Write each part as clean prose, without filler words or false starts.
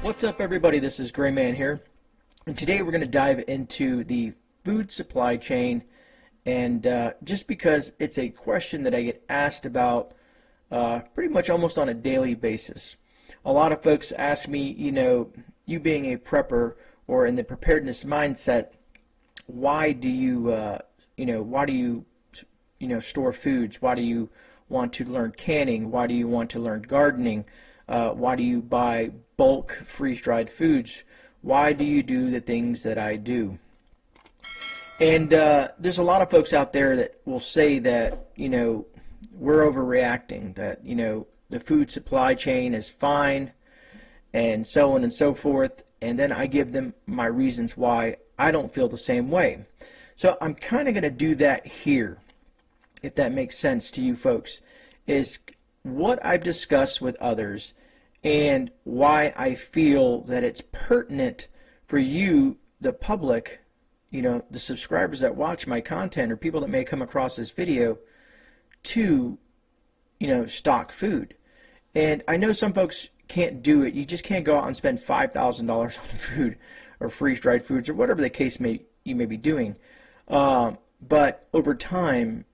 What's up, everybody? This is GreyMan here, and today we're going to dive into the food supply chain, and just because it's a question that I get asked about pretty much almost on a daily basis. A lot of folks ask me, you being a prepper or in the preparedness mindset, why do you store foods? Why do you want to learn canning? Why do you want to learn gardening? Why do you buy bulk freeze-dried foods? Why do you do the things that I do? And there's a lot of folks out there that will say that, we're overreacting, that, the food supply chain is fine, and so on and so forth. And then I give them my reasons why I don't feel the same way. So I'm kind of going to do that here, if that makes sense to you folks, is what I've discussed with others and why I feel that it's pertinent for you, the public, the subscribers that watch my content or people that may come across this video, to, stock food. And I know some folks can't do it. You just can't go out and spend $5,000 on food or freeze-dried foods or whatever the case you may be doing. But over time,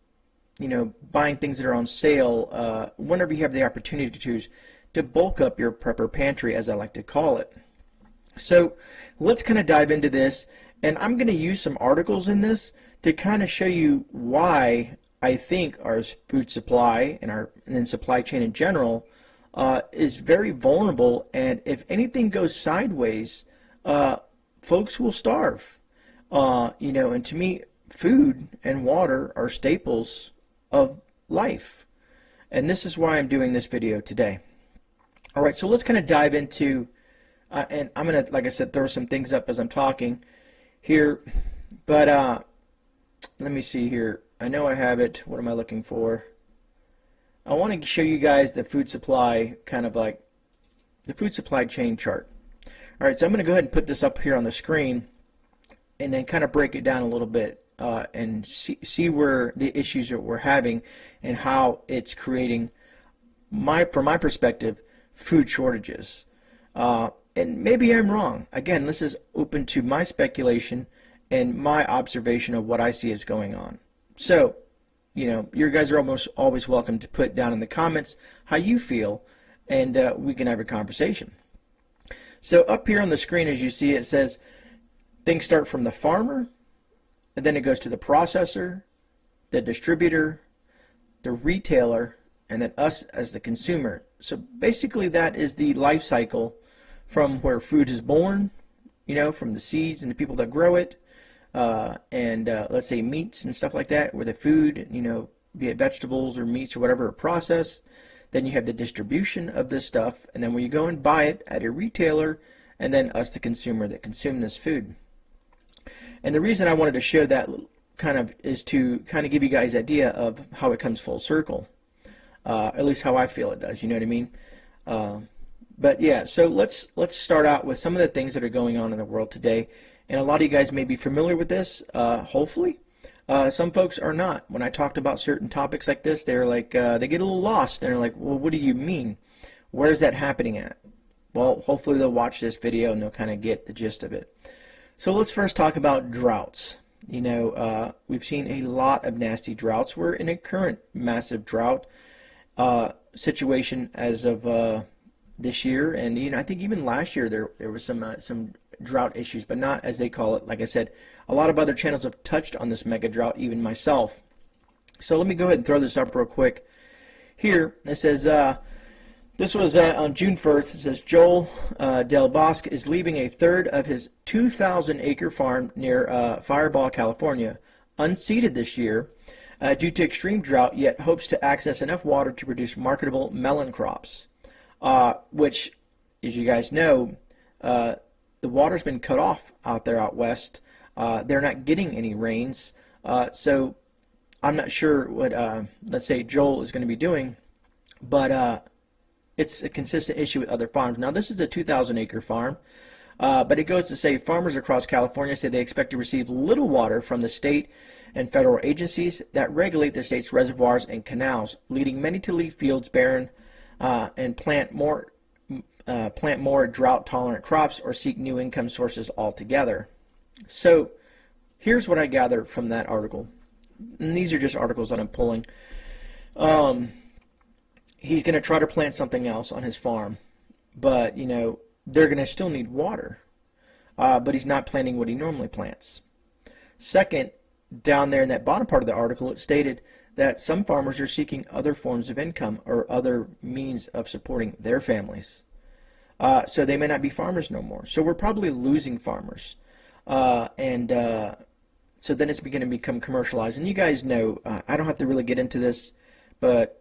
buying things that are on sale, whenever you have the opportunity to choose, to bulk up your prepper pantry, as I like to call it. So let's kind of dive into this, and I'm going to use some articles in this to kind of show you why I think our food supply and supply chain in general is very vulnerable, and if anything goes sideways, folks will starve. And to me, food and water are staples of life, and this is why I'm doing this video today. All right, so let's kind of dive into, and I'm going to, like I said, throw some things up as I'm talking here, but let me see here. I know I have it. What am I looking for? I want to show you guys the food supply, kind of like the food supply chain chart. All right, so I'm going to go ahead and put this up here on the screen and then kind of break it down a little bit and see where the issues that we're having and how it's creating, from my perspective, food shortages. And maybe I'm wrong. Again, this is open to my speculation and my observation of what I see is going on. So, you guys are almost always welcome to put down in the comments how you feel, and we can have a conversation. So up here on the screen, as you see, it says things start from the farmer, and then it goes to the processor, the distributor, the retailer, and then us as the consumer. So basically that is the life cycle from where food is born, from the seeds and the people that grow it, and let's say meats and stuff like that, where the food, be it vegetables or meats or whatever, are processed. Then you have the distribution of this stuff, and then when you go and buy it at a retailer, and then us, the consumer, that consume this food. And the reason I wanted to show that is to kind of give you guys an idea of how it comes full circle. At least how I feel it does, you know what I mean? But yeah, so let's start out with some of the things that are going on in the world today. And a lot of you guys may be familiar with this, hopefully. Some folks are not. When I talked about certain topics like this, they're like, they get a little lost. And they're like, well, what do you mean? Where's that happening at? Well, hopefully they'll watch this video and they'll kind of get the gist of it. So let's first talk about droughts. We've seen a lot of nasty droughts. We're in a current massive drought situation as of this year, and I think even last year there was some drought issues, but not as they call it. Like I said, a lot of other channels have touched on this mega drought, even myself. So let me go ahead and throw this up real quick. Here it says this was on June 1st. It says Joel Del Bosque is leaving a third of his 2,000-acre farm near Fireball, California, unseeded this year due to extreme drought, yet hopes to access enough water to produce marketable melon crops, which, as you guys know, the water's been cut off out there out west. They're not getting any rains, so I'm not sure what, let's say, Joel is going to be doing, but it's a consistent issue with other farms. Now, this is a 2,000-acre farm, but it goes to say farmers across California say they expect to receive little water from the state and federal agencies that regulate the state's reservoirs and canals, leading many to leave fields barren and plant more plant more drought-tolerant crops, or seek new income sources altogether. So here's what I gather from that article. And these are just articles that I'm pulling. He's going to try to plant something else on his farm, but they're going to still need water. But he's not planting what he normally plants. Second, down there in that bottom part of the article, it stated that some farmers are seeking other forms of income or other means of supporting their families. So they may not be farmers no more. So we're probably losing farmers. So then it's going to become commercialized. And you guys know, I don't have to really get into this, but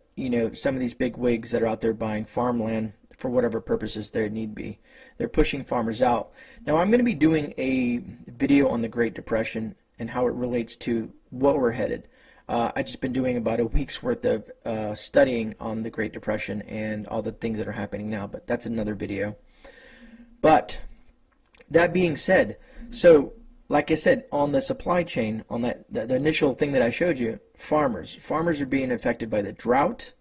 some of these big wigs that are out there buying farmland for whatever purposes there need be, they're pushing farmers out. Now I'm going to be doing a video on the Great Depression and how it relates to what we're headed. I've just been doing about a week's worth of studying on the Great Depression and all the things that are happening now, but that's another video. But that being said, so like I said, on the supply chain, on the initial thing that I showed you, farmers are being affected by the drought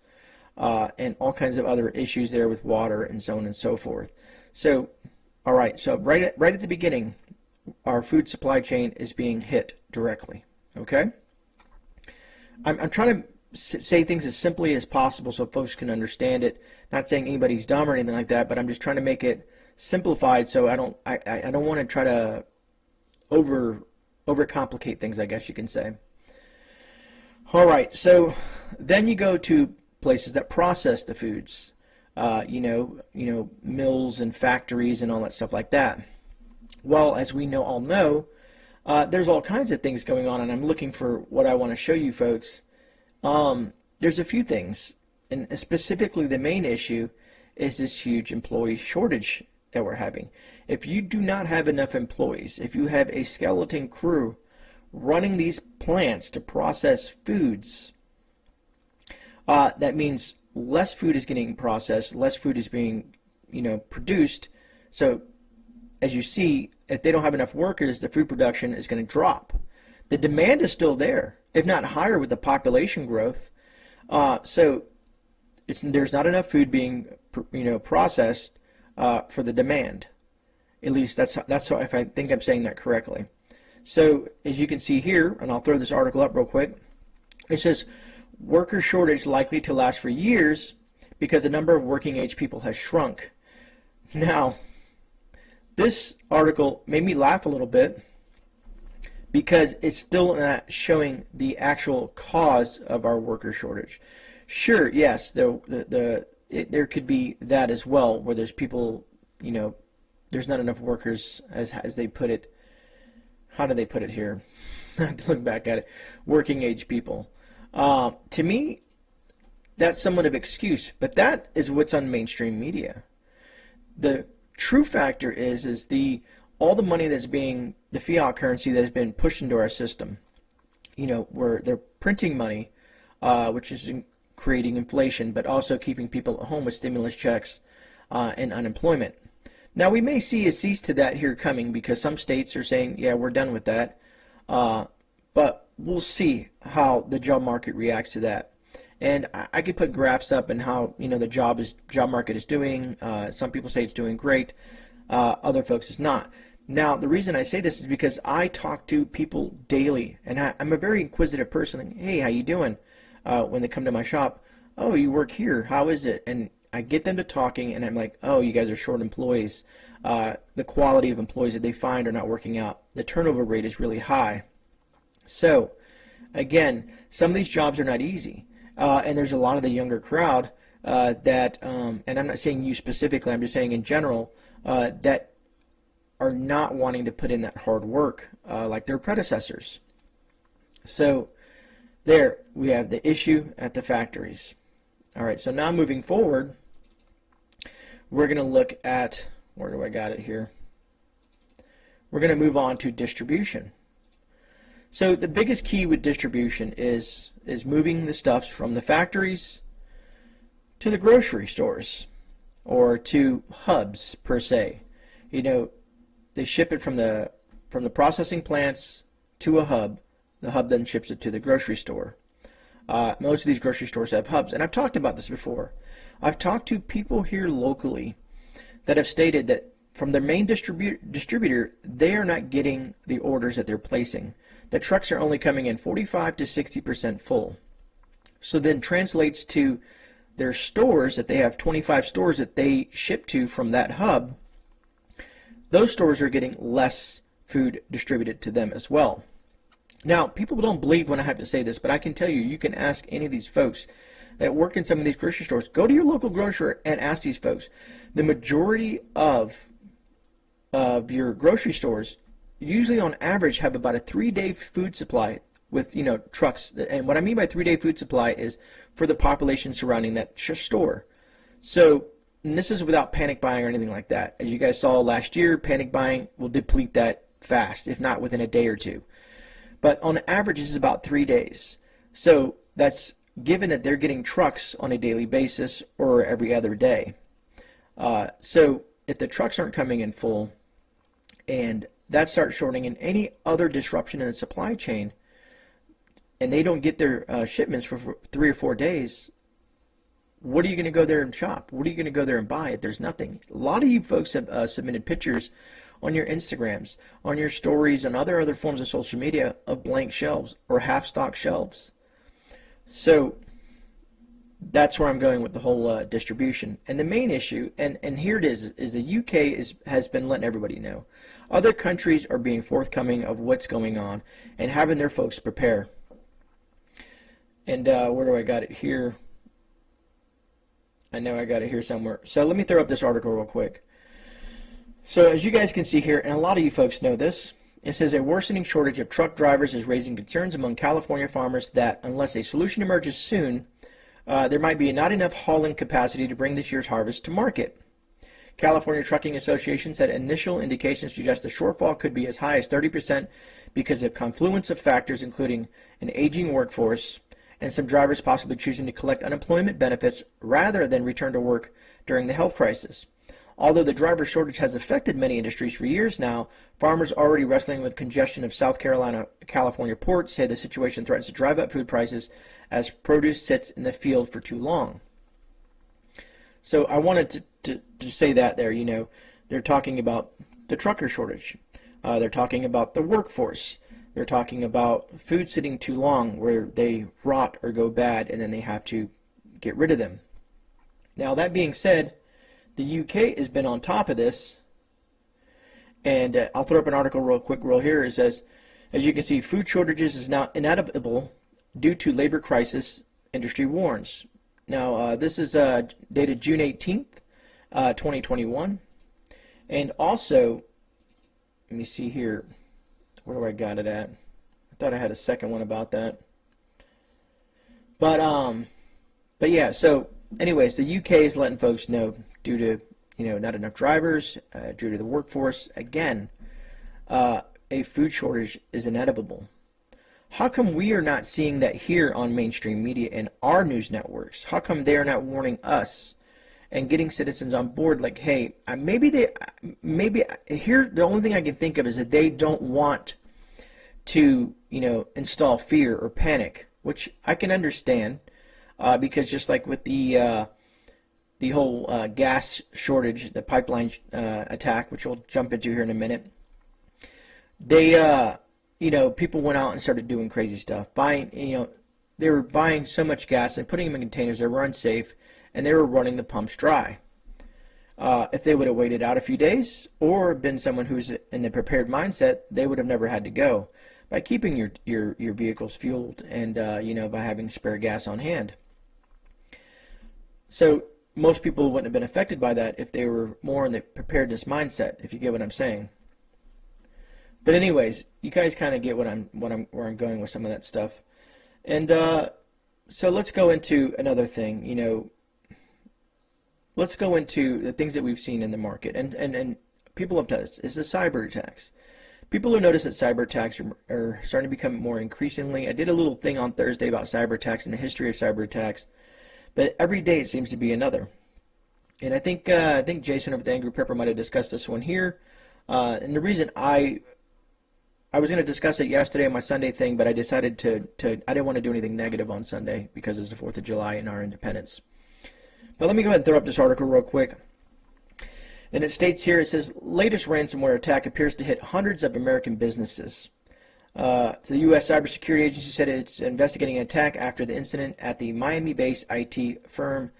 and all kinds of other issues there with water and so on and so forth. So, all right, so right at the beginning, our food supply chain is being hit directly. Okay, I'm trying to say things as simply as possible so folks can understand it. Not saying anybody's dumb or anything like that, but I'm just trying to make it simplified so I don't want to try to overcomplicate things, I guess you can say. All right, so then you go to places that process the foods, mills and factories and all that stuff like that. Well, as we all know, there's all kinds of things going on, and I'm looking for what I want to show you folks. There's a few things, and specifically the main issue is this huge employee shortage that we're having. If you do not have enough employees, if you have a skeleton crew running these plants to process foods, that means less food is getting processed, less food is being produced. So as you see, if they don't have enough workers, the food production is going to drop. The demand is still there, if not higher with the population growth. So there's not enough food being processed for the demand. At least that's how, if I think I'm saying that correctly. So as you can see here, and I'll throw this article up real quick, it says worker shortage likely to last for years because the number of working age people has shrunk. Now, this article made me laugh a little bit because it's still not showing the actual cause of our worker shortage. Sure, yes, there could be that as well, where there's people, there's not enough workers, as they put it. How do they put it here? I have to look back at it. Working age people. To me, that's somewhat of an excuse, but that is what's on mainstream media. The true factor is all the money that's being, the fiat currency that has been pushed into our system, where they're printing money, which is creating inflation, but also keeping people at home with stimulus checks and unemployment. Now, we may see a cease to that here coming because some states are saying, yeah, we're done with that. But we'll see how the job market reacts to that. And I could put graphs up and how the job market is doing. Some people say it's doing great. Other folks is not. Now, the reason I say this is because I talk to people daily, and I'm a very inquisitive person. Like, hey, how you doing? When they come to my shop, oh, you work here. How is it? And I get them to talking, and I'm like, oh, you guys are short employees. The quality of employees that they find are not working out. The turnover rate is really high. So, again, some of these jobs are not easy. And there's a lot of the younger crowd that, and I'm not saying you specifically, I'm just saying in general, that are not wanting to put in that hard work like their predecessors. So there we have the issue at the factories. All right, so now moving forward, we're going to look at, where do I got it here? We're going to move on to distribution. So the biggest key with distribution is moving the stuffs from the factories to the grocery stores or to hubs per se. They ship it from the processing plants to a hub. The hub then ships it to the grocery store. Most of these grocery stores have hubs, and I've talked about this before. I've talked to people here locally that have stated that from their main distributor, they are not getting the orders that they're placing. The trucks are only coming in 45 to 60% full. So then translates to their stores, that they have 25 stores that they ship to from that hub. Those stores are getting less food distributed to them as well. Now, people don't believe when I have to say this, but I can tell you, you can ask any of these folks that work in some of these grocery stores. Go to your local grocer and ask these folks. The majority of your grocery stores usually on average have about a 3-day food supply with, you know, trucks. And what I mean by 3-day food supply is for the population surrounding that store. So, and this is without panic buying or anything like that. As you guys saw last year, panic buying will deplete that fast, if not within a day or two. But on average, this is about 3 days. So that's given that they're getting trucks on a daily basis or every other day. So if the trucks aren't coming in full and that starts shorting in any other disruption in the supply chain, and they don't get their shipments for 3 or 4 days, what are you going to go there and shop? What are you going to go there and buy if there's nothing? A lot of you folks have submitted pictures on your Instagrams, on your stories, and other forms of social media of blank shelves or half-stock shelves. So that's where I'm going with the whole distribution. And the main issue, and here it is the UK has been letting everybody know. Other countries are being forthcoming of what's going on and having their folks prepare. And where do I got it here? I know I got it here somewhere. So let me throw up this article real quick. So as you guys can see here, and a lot of you folks know this, it says a worsening shortage of truck drivers is raising concerns among California farmers that unless a solution emerges soon, there might be not enough hauling capacity to bring this year's harvest to market. California Trucking Association said initial indications suggest the shortfall could be as high as 30% because of confluence of factors including an aging workforce and some drivers possibly choosing to collect unemployment benefits rather than return to work during the health crisis. Although the driver shortage has affected many industries for years now, farmers already wrestling with congestion of South Carolina, California ports say the situation threatens to drive up food prices as produce sits in the field for too long. So I wanted to say that there, you know, they're talking about the trucker shortage. They're talking about the workforce. They're talking about food sitting too long where they rot or go bad and then they have to get rid of them. Now that being said, the UK has been on top of this, and I'll throw up an article real quick here. It says, as you can see, food shortages is now inevitable due to labor crisis, industry warns. Now this is dated June 18th, 2021, and also, let me see here, where do I got it at? I thought I had a second one about that. But yeah, so anyways, the UK is letting folks know due to, you know, not enough drivers, due to the workforce, again, a food shortage is inevitable. How come we are not seeing that here on mainstream media and our news networks? How come they are not warning us and getting citizens on board like, hey, maybe here the only thing I can think of is that they don't want to, you know, install fear or panic, which I can understand, because just like with the whole gas shortage, the pipeline attack, which we'll jump into here in a minute, they you know, people went out and started doing crazy stuff, buying, you know, they were buying so much gas and putting them in containers that were unsafe, and they were running the pumps dry. If they would have waited out a few days or been someone who's in a prepared mindset, they would have never had to go by keeping your vehicles fueled and you know, by having spare gas on hand. So most people wouldn't have been affected by that if they were more in the preparedness mindset, if you get what I'm saying. But anyways, you guys kind of get where I'm going with some of that stuff. And so let's go into another thing, you know. Let's go into the things that we've seen in the market, and people have done this, is the cyber attacks. People have noticed that cyber attacks are starting to become more increasingly. I did a little thing on Thursday about cyber attacks and the history of cyber attacks, but every day it seems to be another. And I think Jason over the Angry Prepper might have discussed this one here. And the reason I was going to discuss it yesterday on my Sunday thing, but I decided I didn't want to do anything negative on Sunday because it's the 4th of July and our independence. But let me go ahead and throw up this article real quick. And it states here, it says, latest ransomware attack appears to hit hundreds of American businesses. So the U.S. Cybersecurity Agency said it's investigating an attack after the incident at the Miami-based IT firm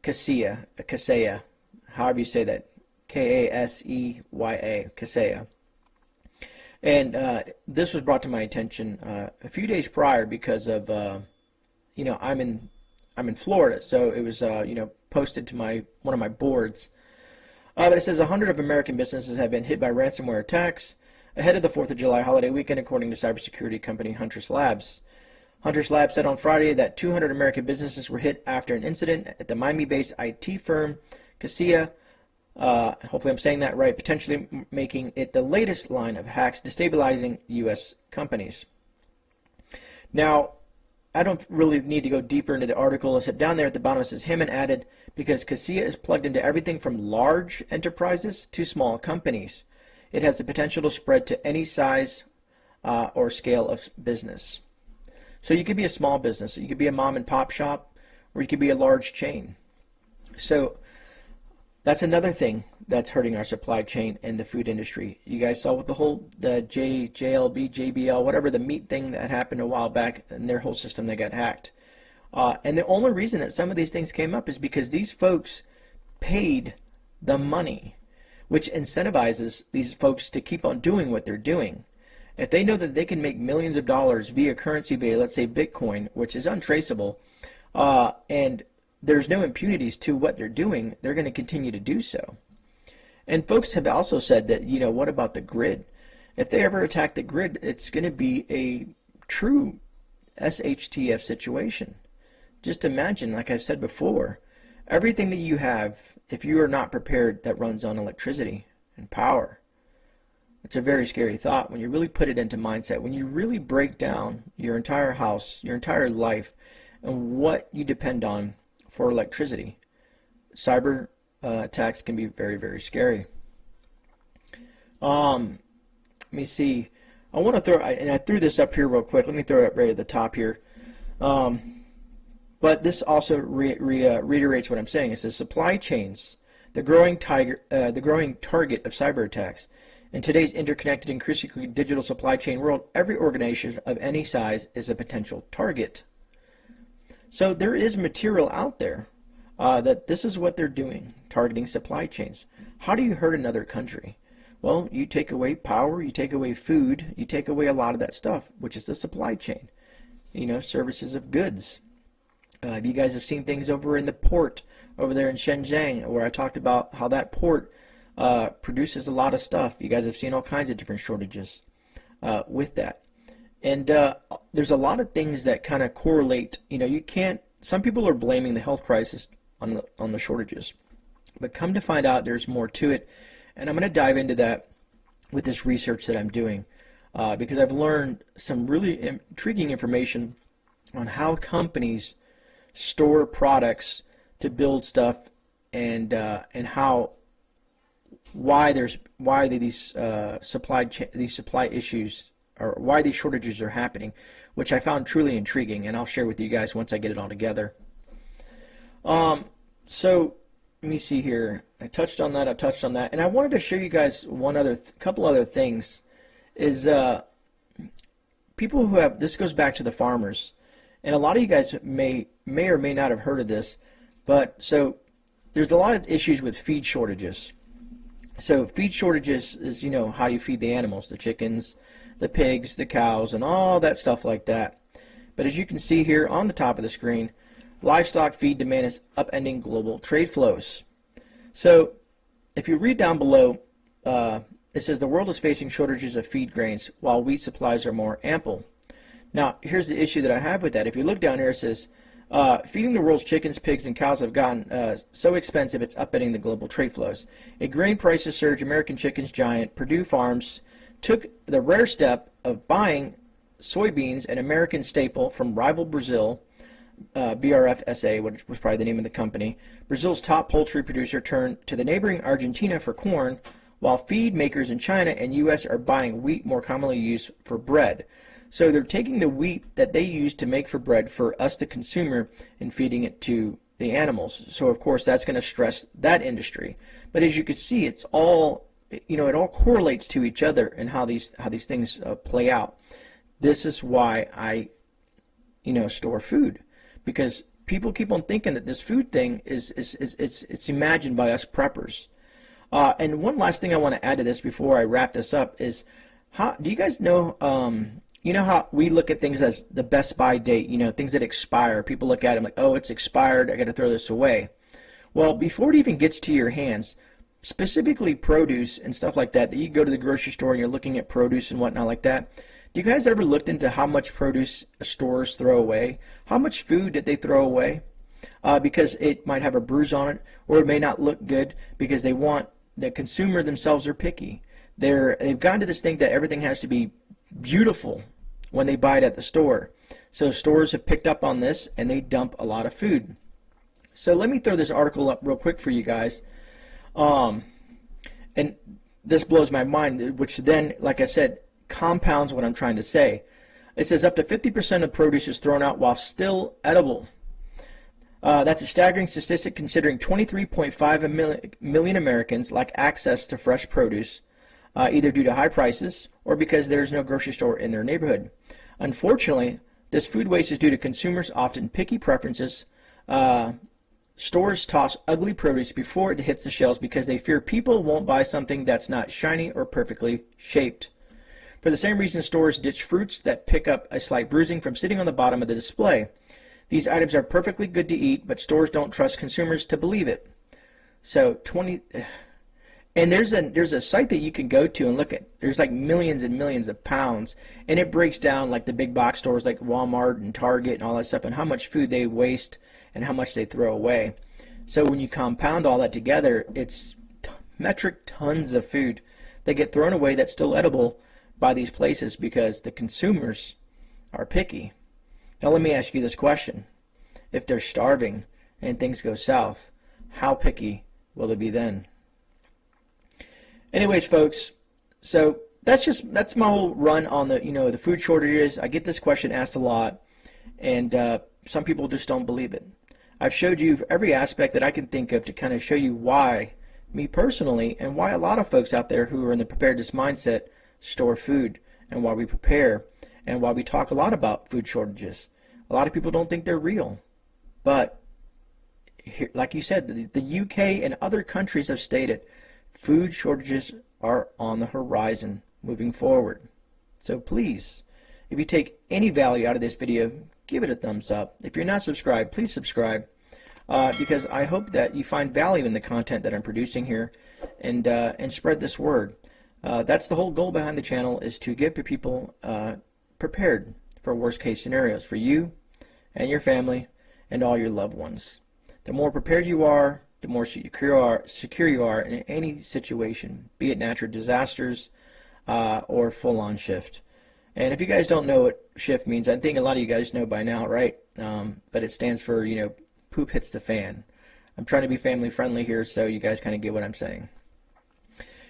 Kaseya, however you say that, K-A-S-E-Y-A, Kaseya. And this was brought to my attention a few days prior because of, you know, I'm in Florida, so it was, you know, posted to one of my boards. But it says 100 of American businesses have been hit by ransomware attacks ahead of the 4th of July holiday weekend, according to cybersecurity company Huntress Labs. Huntress Labs said on Friday that 200 American businesses were hit after an incident at the Miami-based IT firm Kaseya. Hopefully I'm saying that right, potentially making it the latest line of hacks destabilizing U.S. companies. Now, I don't really need to go deeper into the article, except down there at the bottom it says Hammond added, because Kaseya is plugged into everything from large enterprises to small companies. It has the potential to spread to any size or scale of business. So you could be a small business, you could be a mom and pop shop, or you could be a large chain. So that's another thing that's hurting our supply chain and the food industry. You guys saw with the whole JLB, JBL, whatever the meat thing that happened a while back, and their whole system that got hacked. And the only reason that some of these things came up is because these folks paid the money, which incentivizes these folks to keep on doing what they're doing. If they know that they can make millions of dollars via currency, via, let's say, Bitcoin, which is untraceable, and there's no impunities to what they're doing, they're going to continue to do so. And folks have also said that, you know, what about the grid? If they ever attack the grid, it's going to be a true SHTF situation. Just imagine, like I've said before, everything that you have, if you are not prepared, that runs on electricity and power. It's a very scary thought when you really put it into mindset, when you really break down your entire house, your entire life, and what you depend on for electricity. Cyber attacks can be very, very scary. Let me see. I want to throw, and I threw this up here real quick. Let me throw it right at the top here. But this also reiterates what I'm saying. It says supply chains, the growing target of cyber attacks. In today's interconnected, increasingly digital supply chain world, every organization of any size is a potential target. So there is material out there that this is what they're doing, targeting supply chains. How do you hurt another country? Well, you take away power, you take away food, you take away a lot of that stuff, which is the supply chain. You know, services of goods. You guys have seen things over in the port over there in Shenzhen, where I talked about how that port produces a lot of stuff. You guys have seen all kinds of different shortages with that. And there's a lot of things that kind of correlate. You know, you can't, some people are blaming the health crisis on the shortages. But come to find out, there's more to it. And I'm going to dive into that with this research that I'm doing because I've learned some really intriguing information on how companies store products to build stuff, and why these supply issues, or why these shortages are happening, which I found truly intriguing, and I'll share with you guys once I get it all together. So let me see here. I touched on that, and I wanted to show you guys couple other things. Is people who have, this goes back to the farmers, and a lot of you guys may or may not have heard of this, but so there's a lot of issues with feed shortages. So feed shortages is, you know, how you feed the animals, the chickens, the pigs, the cows, and all that stuff like that. But as you can see here on the top of the screen, livestock feed demand is upending global trade flows. So if you read down below, it says the world is facing shortages of feed grains while wheat supplies are more ample. Now, here's the issue that I have with that. If you look down here, it says, feeding the world's chickens, pigs, and cows have gotten so expensive it's upending the global trade flows. A grain prices surge. American chickens giant Purdue Farms took the rare step of buying soybeans, an American staple, from rival Brazil, BRFSA, which was probably the name of the company. Brazil's top poultry producer turned to the neighboring Argentina for corn, while feed makers in China and U.S. are buying wheat, more commonly used for bread. So they're taking the wheat that they use to make for bread for us, the consumer, and feeding it to the animals. So of course that's going to stress that industry. But as you can see, it's all, it all correlates to each other and how these things play out. This is why I store food, because people keep on thinking that this food thing it's imagined by us preppers. And one last thing I want to add to this before I wrap this up is, do you guys know, how we look at things as the best by date, things that expire. People look at them like, oh, it's expired, I got to throw this away. Well, before it even gets to your hands, specifically produce and stuff like that, you go to the grocery store and you're looking at produce and whatnot like that. Do you guys ever looked into how much produce stores throw away? How much food that they throw away? Because it might have a bruise on it, or it may not look good, because the consumer themselves are picky. They've gotten to this thing that everything has to be beautiful when they buy it at the store. So stores have picked up on this and they dump a lot of food. So let me throw this article up real quick for you guys. And this blows my mind, which then, like I said, compounds what I'm trying to say. It says up to 50% of produce is thrown out while still edible. That's a staggering statistic, considering 23.5 million Americans lack access to fresh produce, either due to high prices or because there's no grocery store in their neighborhood. Unfortunately, this food waste is due to consumers' often picky preferences. Stores toss ugly produce before it hits the shelves because they fear people won't buy something that's not shiny or perfectly shaped. For the same reason, stores ditch fruits that pick up a slight bruising from sitting on the bottom of the display. These items are perfectly good to eat, but stores don't trust consumers to believe it. So and there's a site that you can go to and look at. There's like millions and millions of pounds, and it breaks down like the big box stores like Walmart and Target and all that stuff, and how much food they waste and how much they throw away. So when you compound all that together, it's metric tons of food that get thrown away that's still edible by these places because the consumers are picky. Now let me ask you this question. If they're starving and things go south, how picky will they be then? Anyways, folks, so that's my whole run on the food shortages. I get this question asked a lot, and some people just don't believe it. I've showed you every aspect that I can think of to kind of show you why, me personally, and why a lot of folks out there who are in the preparedness mindset store food, and why we prepare, and why we talk a lot about food shortages. A lot of people don't think they're real, but here, like you said, the UK and other countries have stated food shortages are on the horizon moving forward. So please, if you take any value out of this video, give it a thumbs up. If you're not subscribed, please subscribe, because I hope that you find value in the content that I'm producing here, and spread this word. That's the whole goal behind the channel, is to get people prepared for worst case scenarios for you and your family and all your loved ones. The more prepared you are, the more secure you are in any situation, be it natural disasters or full-on shift. And if you guys don't know what shift means, I think a lot of you guys know by now, right? But it stands for, poop hits the fan. I'm trying to be family friendly here, so you guys kind of get what I'm saying.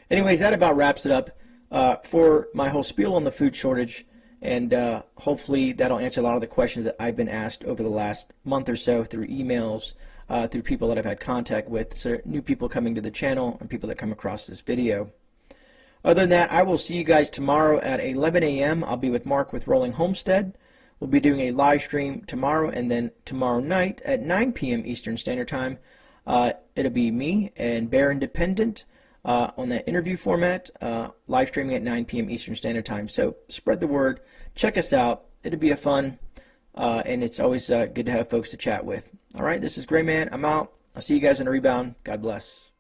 Anyways, that about wraps it up for my whole spiel on the food shortage, and hopefully that'll answer a lot of the questions that I've been asked over the last month or so through emails, through people that I've had contact with, so new people coming to the channel and people that come across this video. Other than that, I will see you guys tomorrow at 11 a.m. I'll be with Mark with Rolling Homestead. We'll be doing a live stream tomorrow, and then tomorrow night at 9 p.m. Eastern Standard Time, it'll be me and Bear Independent on that interview format, live streaming at 9 p.m. Eastern Standard Time. So spread the word. Check us out. It'll be a fun, and it's always good to have folks to chat with. All right, this is GreyMan. I'm out. I'll see you guys in a rebound. God bless.